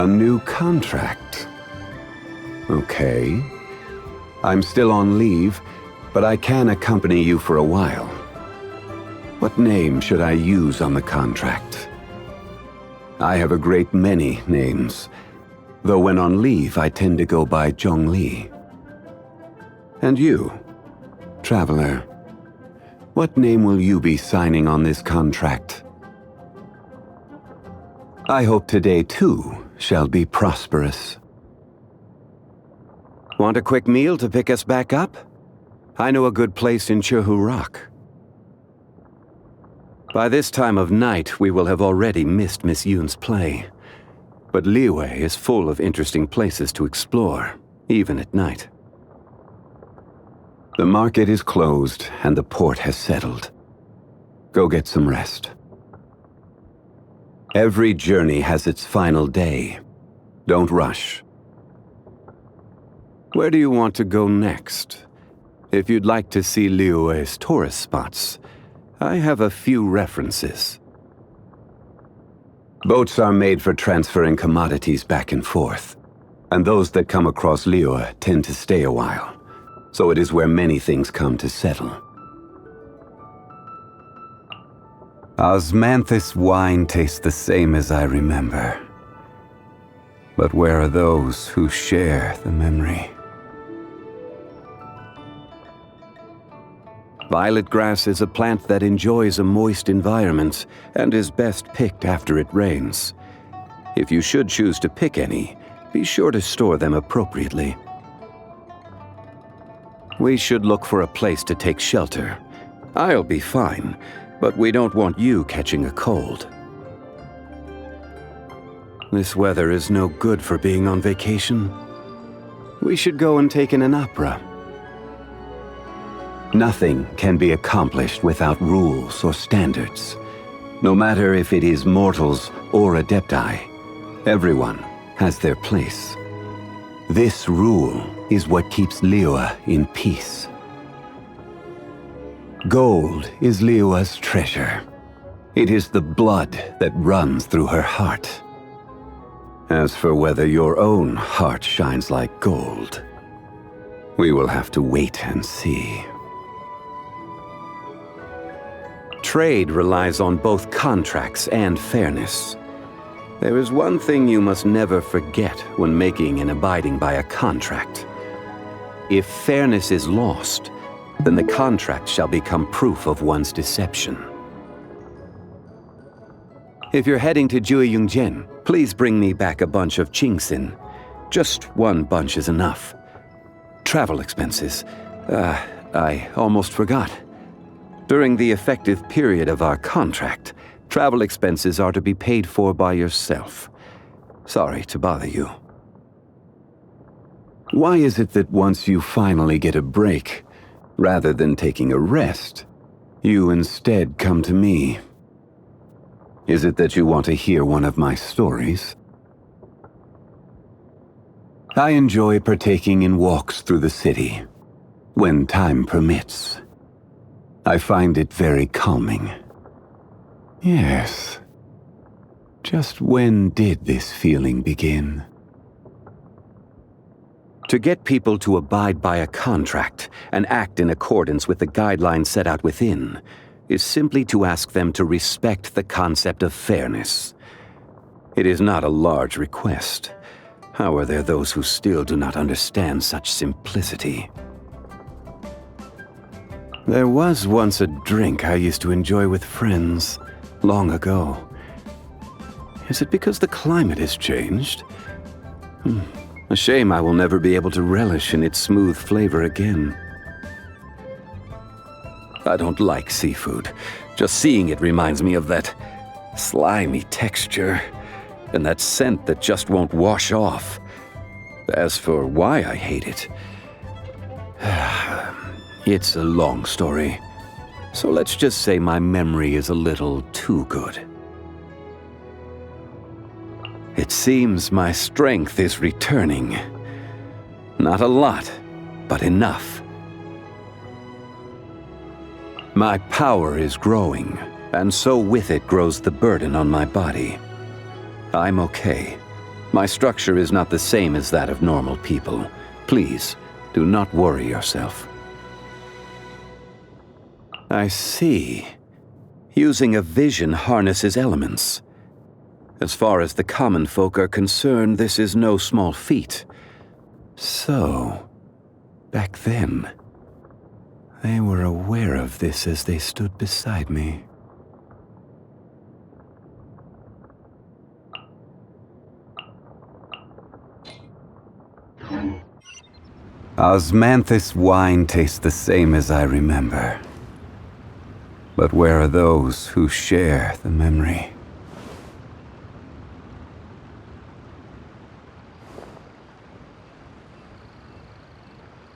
A new contract. Okay. I'm still on leave, but I can accompany you for a while. What name should I use on the contract? I have a great many names, though when on leave I tend to go by Zhongli. And you, traveler, what name will you be signing on this contract? I hope today too shall be prosperous. Want a quick meal to pick us back up? I know a good place in Chihu Rock. By this time of night, we will have already missed Miss Yoon's play. But Liyue is full of interesting places to explore, even at night. The market is closed and the port has settled. Go get some rest. Every journey has its final day. Don't rush. Where do you want to go next? If you'd like to see Liyue's tourist spots, I have a few references. Boats are made for transferring commodities back and forth, and those that come across Liyue tend to stay a while, so it is where many things come to settle. Osmanthus wine tastes the same as I remember. But where are those who share the memory? Violet grass is a plant that enjoys a moist environment and is best picked after it rains. If you should choose to pick any, be sure to store them appropriately. We should look for a place to take shelter. I'll be fine, but we don't want you catching a cold. This weather is no good for being on vacation. We should go and take in an opera. Nothing can be accomplished without rules or standards. No matter if it is mortals or adepti, everyone has their place. This rule is what keeps Liyue in peace. Gold is Liyue's treasure. It is the blood that runs through her heart. As for whether your own heart shines like gold, we will have to wait and see. Trade relies on both contracts and fairness. There is one thing you must never forget when making and abiding by a contract. If fairness is lost, then the contract shall become proof of one's deception. If you're heading to Jueyungjian, please bring me back a bunch of Qingxin. Just one bunch is enough. Travel expenses. I almost forgot. During the effective period of our contract, travel expenses are to be paid for by yourself. Sorry to bother you. Why is it that once you finally get a break, rather than taking a rest, you instead come to me? Is it that you want to hear one of my stories? I enjoy partaking in walks through the city, when time permits. I find it very calming. Yes. Just when did this feeling begin? To get people to abide by a contract and act in accordance with the guidelines set out within is simply to ask them to respect the concept of fairness. It is not a large request. How are there those who still do not understand such simplicity? There was once a drink I used to enjoy with friends, long ago. Is it because the climate has changed? A shame I will never be able to relish in its smooth flavor again. I don't like seafood. Just seeing it reminds me of that slimy texture, and that scent that just won't wash off. As for why I hate it, it's a long story. So let's just say my memory is a little too good. It seems my strength is returning. Not a lot, but enough. My power is growing, and so with it grows the burden on my body. I'm okay. My structure is not the same as that of normal people. Please, do not worry yourself. I see. Using a vision harnesses elements. As far as the common folk are concerned, this is no small feat. So, back then, they were aware of this as they stood beside me. Osmanthus wine tastes the same as I remember. But where are those who share the memory?